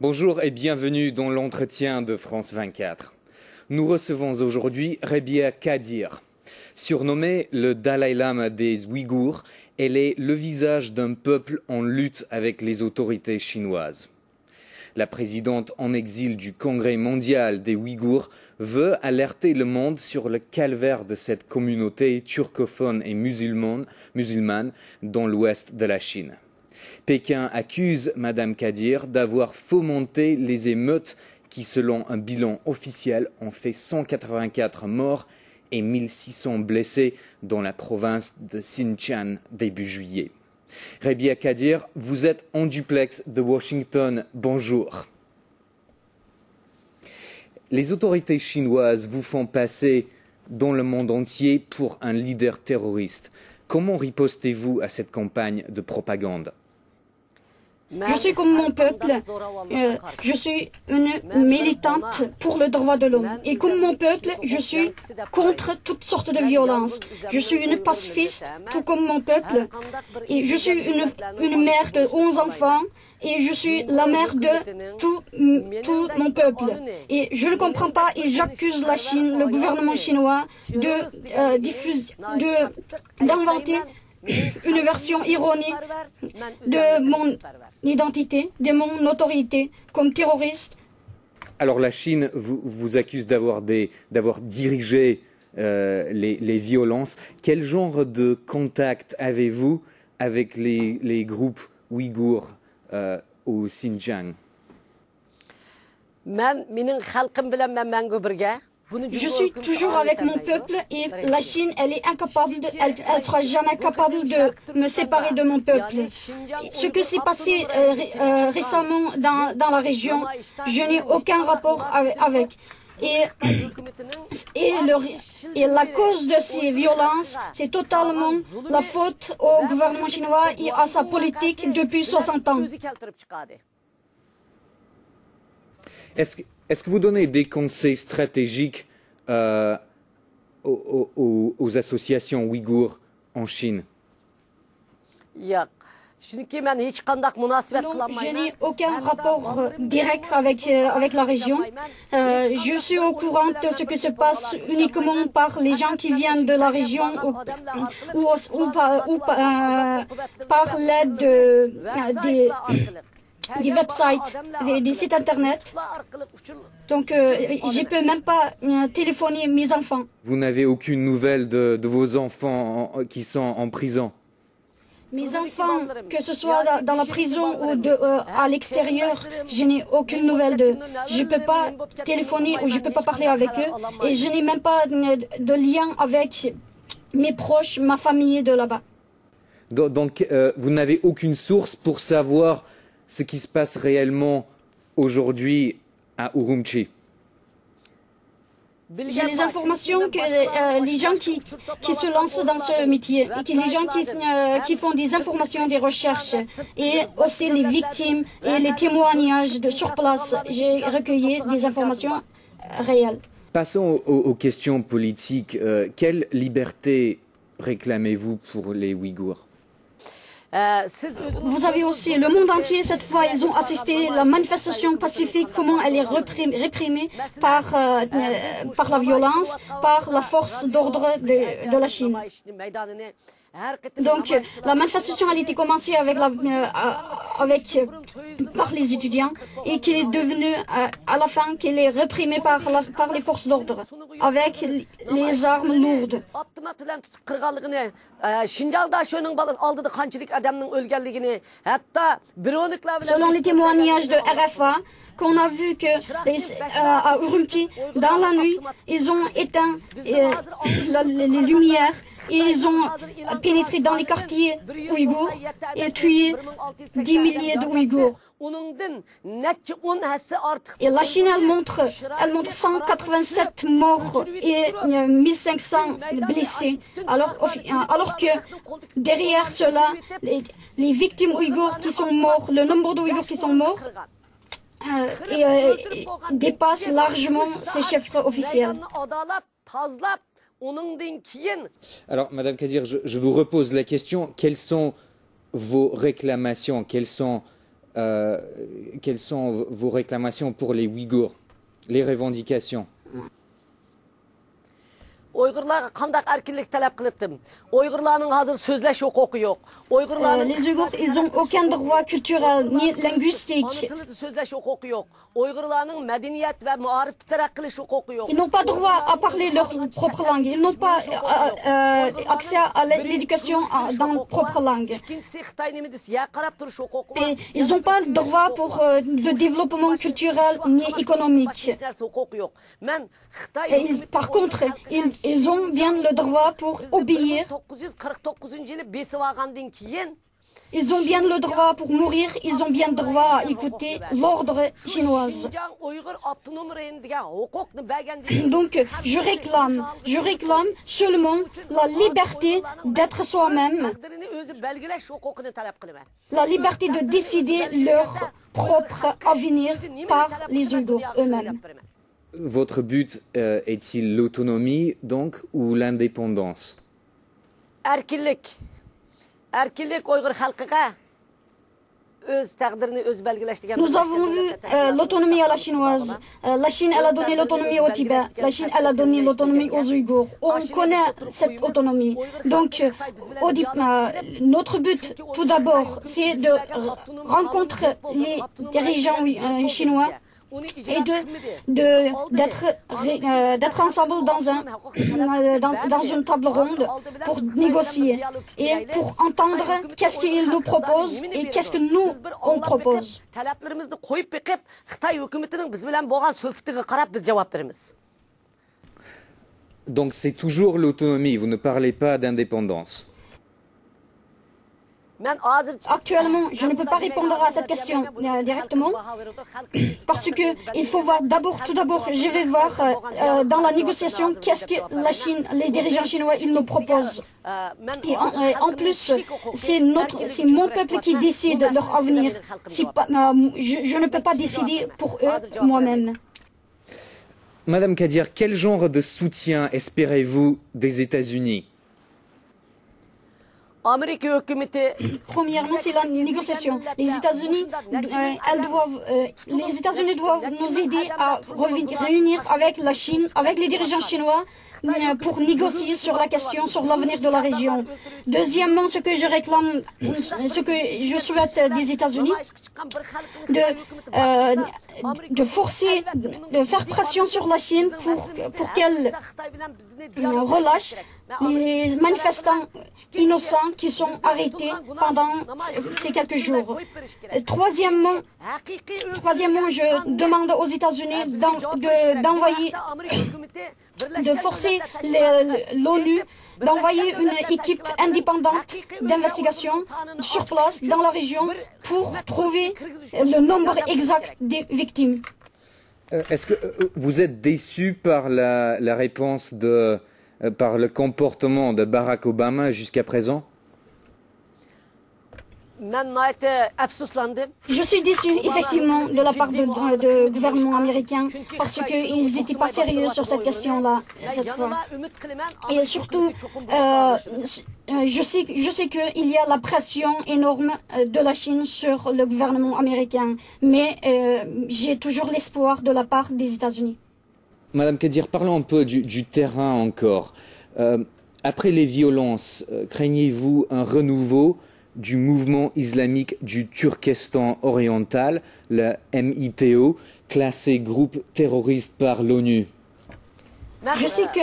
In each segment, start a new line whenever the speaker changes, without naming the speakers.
Bonjour et bienvenue dans l'entretien de France 24. Nous recevons aujourd'hui Rebia Kadir. Surnommée le Dalai Lama des Ouïghours, elle est le visage d'un peuple en lutte avec les autorités chinoises. La présidente en exil du Congrès mondial des Ouïghours veut alerter le monde sur le calvaire de cette communauté turcophone et musulmane dans l'ouest de la Chine. Pékin accuse Madame Kadir d'avoir fomenté les émeutes qui, selon un bilan officiel, ont fait 184 morts et 1600 blessés dans la province de Xinjiang début juillet. Rebia Kadir, vous êtes en duplex de Washington. Bonjour. Les autorités chinoises vous font passer dans le monde entier pour un leader terroriste. Comment ripostez-vous à cette campagne de propagande ?
Je suis comme mon peuple, je suis une militante pour le droit de l'homme. Et comme mon peuple, je suis contre toutes sortes de violences. Je suis une pacifiste, tout comme mon peuple. Et je suis une mère de 11 enfants et je suis la mère de tout mon peuple. Et je ne comprends pas et j'accuse la Chine, le gouvernement chinois, d'inventer une version ironique de mon identité, de mon autorité comme terroriste.
Alors la Chine vous accuse d'avoir dirigé les violences. Quel genre de contact avez-vous avec les groupes ouïghours au Xinjiang?
Je suis toujours avec mon peuple et la Chine, elle sera jamais capable de me séparer de mon peuple. Ce que s'est passé récemment dans la région, je n'ai aucun rapport avec. Et la cause de ces violences, c'est totalement la faute au gouvernement chinois et à sa politique depuis 60 ans.
Est-ce que vous donnez des conseils stratégiques aux associations ouïghours en Chine?
Non, je n'ai aucun rapport direct avec la région. Je suis au courant de ce qui se passe uniquement par les gens qui viennent de la région ou par l'aide des websites, des sites internet. Donc, je ne peux même pas téléphoner mes enfants.
Vous n'avez aucune nouvelle de vos enfants qui sont en prison?
Mes enfants, que ce soit dans la prison ou à l'extérieur, je n'ai aucune nouvelle d'eux. Je ne peux pas téléphoner ou je ne peux pas parler avec eux. Et je n'ai même pas de lien avec mes proches, ma famille de là-bas.
Donc, vous n'avez aucune source pour savoir ce qui se passe réellement aujourd'hui à Urumqi?
J'ai les informations que les gens qui se lancent dans ce métier et les gens qui font des informations, des recherches et aussi les victimes et les témoignages sur place. J'ai recueilli des informations réelles.
Passons aux questions politiques. Quelle liberté réclamez-vous pour les Ouïghours?
Vous avez aussi le monde entier, cette fois, ils ont assisté à la manifestation pacifique, comment elle est réprimée par la violence, par la force d'ordre de la Chine. Donc, la manifestation a été commencée par les étudiants et qui est devenue à la fin qu'elle est réprimée par les forces d'ordre avec les armes lourdes. Selon les témoignages de RFA, qu'on a vu que à Urumqi, dans la nuit, ils ont éteint les lumières et ils ont pénétré dans les quartiers ouïghours et tué 10 milliers de Ouïghours. Et la Chine, elle montre 187 morts et 1500 blessés. Alors que derrière cela, les victimes ouïghours qui sont morts, le nombre d'Ouïghours qui sont morts, dépasse largement ces chiffres officiels.
Alors, Madame Kadir, je vous repose la question. Quelles sont vos réclamations? Quelles sont vos réclamations pour les Ouïghours? Les revendications?
Uygurlarga qandaq erkinlik talep qılıptım. Uygurlarning hazır sözleş hukuku yok. Uygurlarning
Les Ouïghours, ils n'ont aucun droit culturel ni linguistique.
Sözleş hukuku yok. Uygurlarning madaniyat ve muarif taraqqi qilish hukuku yok.
Ils n'ont pas droit à parler leur propre langue. Ils n'ont pas accès à l'éducation dans leur propre langue. Et ils n'ont pas le droit pour le développement culturel ni économique. Et par contre, ils ont bien le droit pour obéir. Ils ont bien le droit pour mourir, ils ont bien le droit à écouter l'ordre chinois. Donc, je réclame seulement la liberté d'être soi-même, la liberté de décider leur propre avenir par les Ouïghours eux-mêmes.
Votre but est-il l'autonomie, donc, ou l'indépendance?
Nous avons vu l'autonomie à la chinoise. La Chine, elle a donné l'autonomie au Tibet. La Chine, elle a donné l'autonomie aux Ouïghours. On connaît cette autonomie. Donc, notre but, tout d'abord, c'est de rencontrer les dirigeants chinois et d'être ensemble dans une table ronde pour négocier et pour entendre qu'est-ce qu'ils nous proposent et qu'est-ce que nous on propose.
Donc c'est toujours l'autonomie, vous ne parlez pas d'indépendance.
Actuellement, je ne peux pas répondre à cette question directement parce que il faut voir tout d'abord, je vais voir dans la négociation qu'est-ce que la Chine, les dirigeants chinois, ils nous proposent. Et en plus, c'est mon peuple qui décide leur avenir. Je ne peux pas décider pour eux moi-même.
Madame Kadir, quel genre de soutien espérez-vous des États-Unis?
Premièrement, c'est la négociation. Les États-Unis doivent nous aider à réunir avec la Chine, avec les dirigeants chinois, pour négocier sur la question, sur l'avenir de la région. Deuxièmement, ce que je réclame, ce que je souhaite des États-Unis, de forcer, de faire pression sur la Chine pour qu'elle relâche les manifestants innocents qui sont arrêtés pendant ces quelques jours. Troisièmement, je demande aux États-Unis de forcer l'ONU d'envoyer une équipe indépendante d'investigation sur place dans la région pour trouver le nombre exact des victimes.
Est-ce que vous êtes déçu par la réponse par le comportement de Barack Obama jusqu'à présent?
Je suis déçu, effectivement, de la part du gouvernement américain parce qu'ils n'étaient pas sérieux sur cette question-là, cette fois. Et surtout, je sais qu'il y a la pression énorme de la Chine sur le gouvernement américain, mais j'ai toujours l'espoir de la part des États-Unis.
Madame Kadir, parlons un peu du terrain encore. Après les violences, craignez-vous un renouveau du mouvement islamique du Turkestan oriental, le MITO, classé groupe terroriste par l'ONU?
Je sais que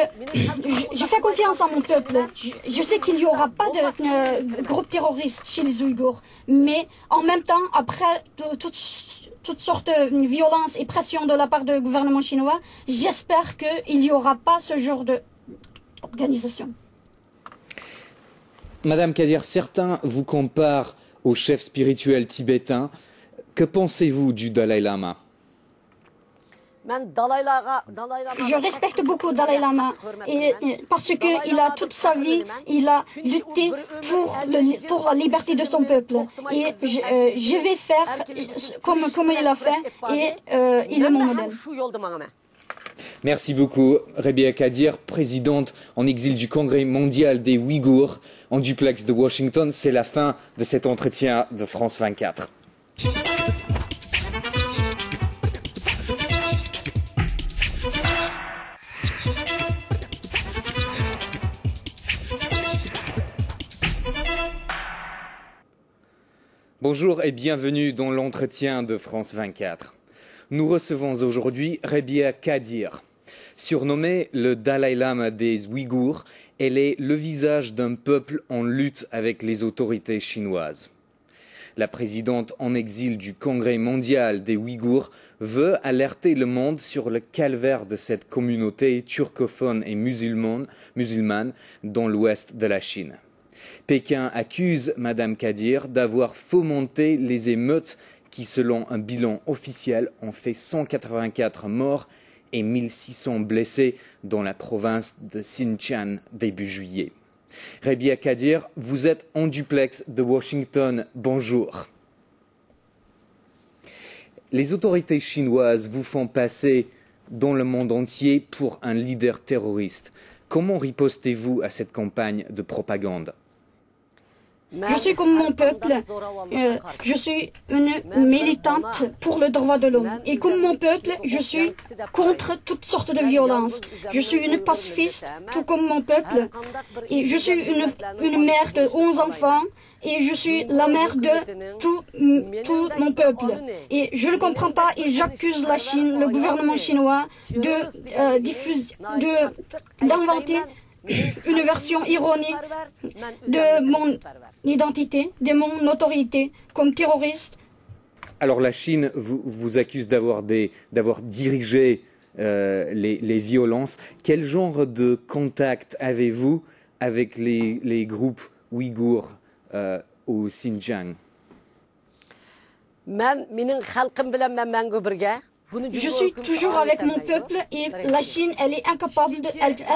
je fais confiance en mon peuple. Je sais qu'il n'y aura pas de groupe terroriste chez les Ouïghours. Mais en même temps, après toutes sortes de violences et pressions de la part du gouvernement chinois, j'espère qu'il n'y aura pas ce genre d'organisation.
Madame Kadir, certains vous comparent au chef spirituel tibétain. Que pensez-vous du Dalai Lama?
Je respecte beaucoup Dalai Lama parce qu'il a toute sa vie, il a lutté pour la liberté de son peuple. Et je vais faire comme il a fait et il est mon modèle.
Merci beaucoup, Rebia Kadir, présidente en exil du Congrès mondial des Ouïghours, en duplex de Washington. C'est la fin de cet entretien de France 24. Bonjour et bienvenue dans l'entretien de France 24. Nous recevons aujourd'hui Rebia Kadir. Surnommée le Dalai Lama des Ouïghours, elle est le visage d'un peuple en lutte avec les autorités chinoises. La présidente en exil du Congrès mondial des Ouïghours veut alerter le monde sur le calvaire de cette communauté turcophone et musulmane dans l'ouest de la Chine. Pékin accuse Madame Kadir d'avoir fomenté les émeutes qui, selon un bilan officiel, ont fait 184 morts et 1600 blessés dans la province de Xinjiang début juillet. Rebia Kadir, vous êtes en duplex de Washington. Bonjour. Les autorités chinoises vous font passer dans le monde entier pour un leader terroriste. Comment ripostez-vous à cette campagne de propagande ?
Je suis comme mon peuple, je suis une militante pour le droit de l'homme. Et comme mon peuple, je suis contre toutes sortes de violences. Je suis une pacifiste, tout comme mon peuple. Et je suis une mère de 11 enfants. Et je suis la mère de tout mon peuple. Et je ne comprends pas et j'accuse la Chine, le gouvernement chinois, d'inventer une version ironique de mon identité, de mon autorité comme terroriste.
Alors la Chine vous accuse d'avoir dirigé les violences. Quel genre de contact avez-vous avec les groupes ouïghours au Xinjiang?
Je suis toujours avec mon peuple et la Chine, elle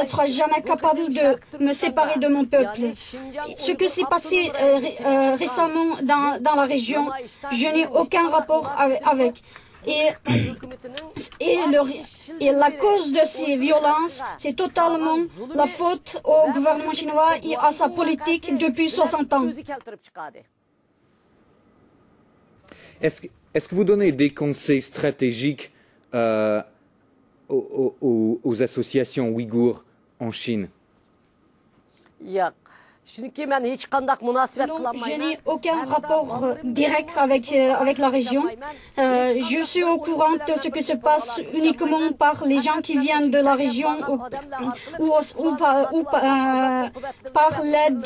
sera jamais capable de me séparer de mon peuple. Ce que s'est passé récemment dans la région, je n'ai aucun rapport avec. Et la cause de ces violences, c'est totalement la faute au gouvernement chinois et à sa politique depuis 60 ans.
Est-ce que vous donnez des conseils stratégiques aux associations ouïghours en Chine?
Non, je n'ai aucun rapport direct avec la région. Je suis au courant de ce qui se passe uniquement par les gens qui viennent de la région ou par l'aide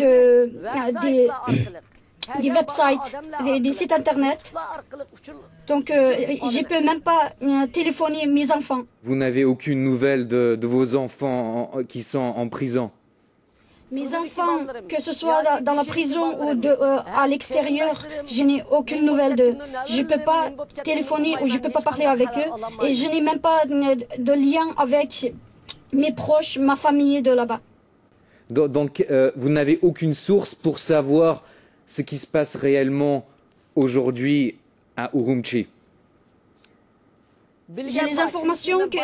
des websites, des sites internet. Donc, je ne peux même pas téléphoner mes enfants.
Vous n'avez aucune nouvelle de vos enfants qui sont en prison?
Mes enfants, que ce soit dans la prison ou à l'extérieur, je n'ai aucune nouvelle d'eux. Je ne peux pas téléphoner ou je ne peux pas parler avec eux. Et je n'ai même pas de lien avec mes proches, ma famille de là-bas.
Donc, vous n'avez aucune source pour savoir ce qui se passe réellement aujourd'hui à Urumqi?
J'ai les informations que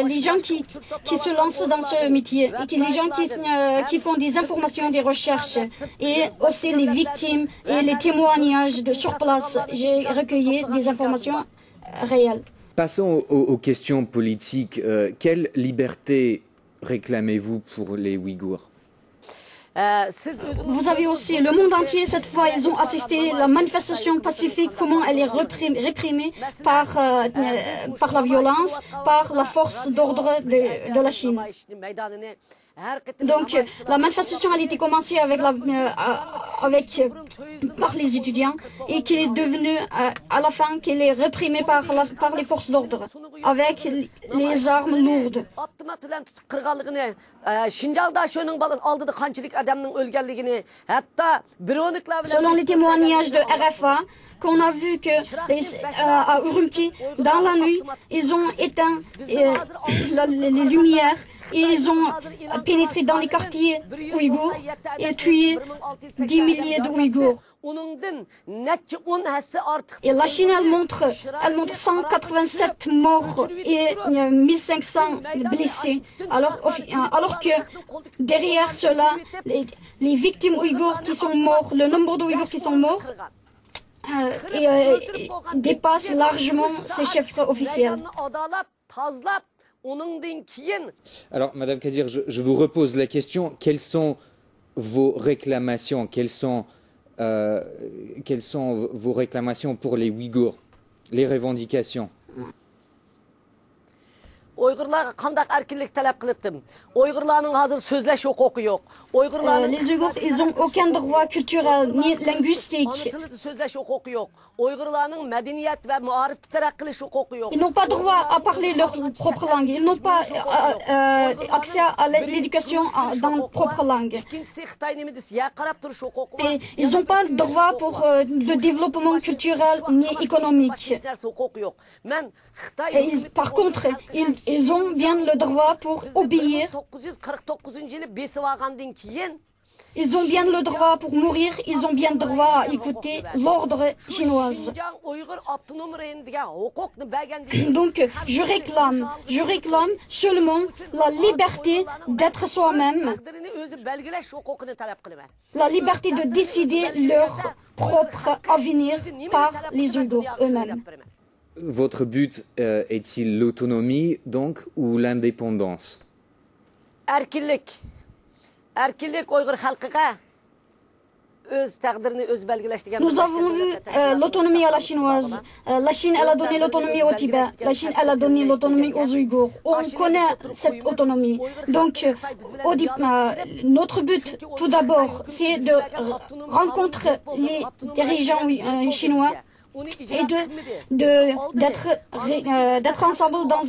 les gens qui se lancent dans ce métier et que les gens qui font des informations, des recherches et aussi les victimes et les témoignages sur place. J'ai recueilli des informations réelles.
Passons aux questions politiques. Quelle liberté réclamez-vous pour les Ouïghours?
Vous avez aussi le monde entier, cette fois, ils ont assisté à la manifestation pacifique, comment elle est réprimée par la violence, par la force d'ordre de la Chine. Donc, la manifestation a été commencée par les étudiants et qui est devenue, à la fin, qu'elle est réprimée par les forces d'ordre, avec les armes lourdes. Selon les témoignages de RFA, qu'on a vu que à Urumqi, dans la nuit, ils ont éteint les lumières et ils ont pénétré dans les quartiers ouïghours et tué 10 milliers de Ouïghours. Et la Chine, elle montre 187 morts et 1500 blessés. Alors que derrière cela, les victimes ouïghours qui sont morts, le nombre d'Ouïghours qui sont morts, dépasse largement ces chiffres officiels.
Alors, Madame Kadir, je vous repose la question. Quelles sont vos réclamations? Quelles sont vos réclamations pour les Ouïghours? Les revendications?
Les
Ouïghours, ils n'ont aucun droit culturel ni linguistique. Ils n'ont pas droit à parler leur propre langue. Ils n'ont pas accès à l'éducation dans leur propre langue. Et ils n'ont pas le droit pour le développement culturel ni économique. Et par contre, ils ont bien le droit pour obéir. Ils ont bien le droit pour mourir. Ils ont bien le droit à écouter l'ordre chinois. Donc, je réclame seulement la liberté d'être soi-même, la liberté de décider leur propre avenir par les Ouïghours eux-mêmes.
Votre but est-il l'autonomie, donc, ou l'indépendance?
Nous avons vu l'autonomie à la chinoise. La Chine, elle a donné l'autonomie au Tibet. La Chine, elle a donné l'autonomie aux Ouïghours. On connaît cette autonomie. Donc, notre but, tout d'abord, c'est de rencontrer les dirigeants chinois et d'être ensemble dans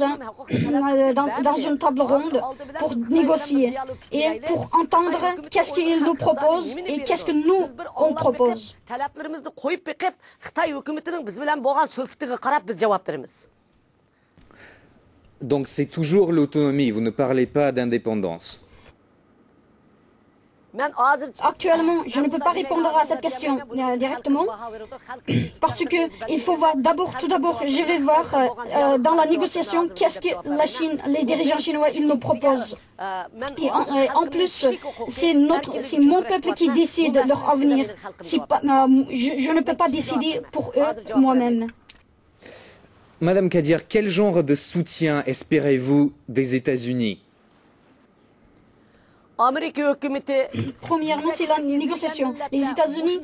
une table ronde pour négocier et pour entendre qu'est-ce qu'ils nous proposent et qu'est-ce que nous on propose.
Donc c'est toujours l'autonomie, vous ne parlez pas d'indépendance.
Actuellement, je ne peux pas répondre à cette question directement parce que il faut voir tout d'abord, je vais voir dans la négociation qu'est-ce que la Chine, les dirigeants chinois, ils nous proposent. Et en plus, c'est mon peuple qui décide leur avenir. Je ne peux pas décider pour eux moi-même.
Madame Kadir, quel genre de soutien espérez-vous des États-Unis?
Premièrement, c'est la négociation. Les États-Unis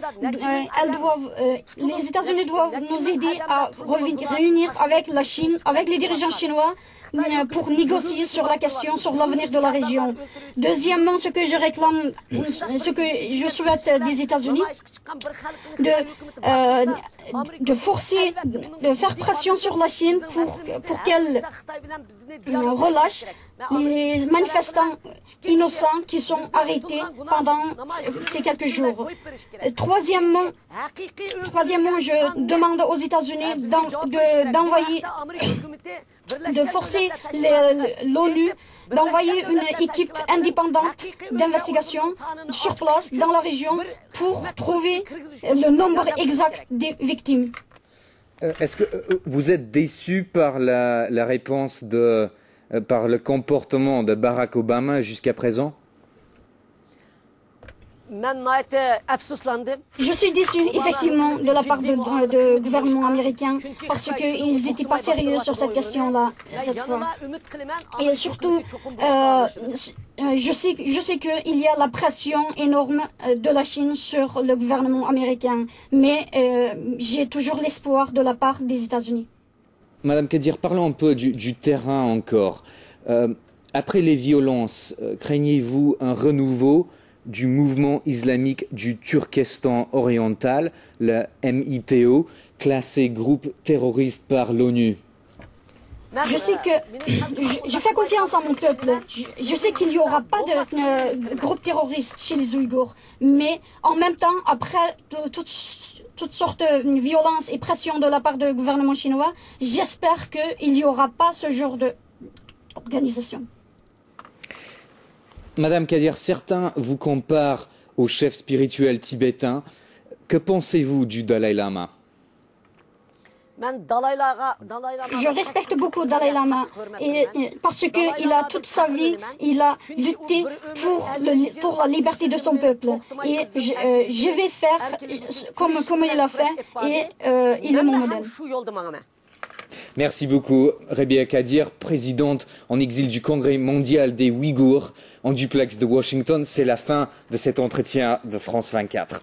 doivent nous aider à réunir avec la Chine, avec les dirigeants chinois, pour négocier sur la question, sur l'avenir de la région. Deuxièmement, ce que je réclame, ce que je souhaite des États-Unis, de forcer, de faire pression sur la Chine pour qu'elle relâche les manifestants innocents qui sont arrêtés pendant ces quelques jours. Troisièmement, je demande aux États-Unis de forcer l'ONU d'envoyer une équipe indépendante d'investigation sur place dans la région pour trouver le nombre exact des victimes.
Est-ce que vous êtes déçu par la réponse par le comportement de Barack Obama jusqu'à présent?
Je suis déçu, effectivement, de la part du gouvernement américain parce qu'ils n'étaient pas sérieux sur cette question-là, cette fois. Et surtout, je sais qu'il y a la pression énorme de la Chine sur le gouvernement américain, mais j'ai toujours l'espoir de la part des États-Unis.
Madame Kadir, parlons un peu du terrain encore. Après les violences, craignez-vous un renouveau du mouvement islamique du Turkestan oriental, le MITO, classé groupe terroriste par l'ONU?
Je sais que je fais confiance à mon peuple. Je sais qu'il n'y aura pas de groupe terroriste chez les Ouïghours. Mais en même temps, après toutes sortes de violences et pressions de la part du gouvernement chinois, j'espère qu'il n'y aura pas ce genre d'organisation.
Madame Kadir, certains vous comparent au chef spirituel tibétain. Que pensez-vous du Dalai Lama?
Je respecte beaucoup Dalai Lama parce qu'il a toute sa vie, il a lutté pour la liberté de son peuple. Et je vais faire comme il a fait et il est mon modèle.
Merci beaucoup, Rebia Kadir, présidente en exil du Congrès mondial des Ouïghours en duplex de Washington. C'est la fin de cet entretien de France 24.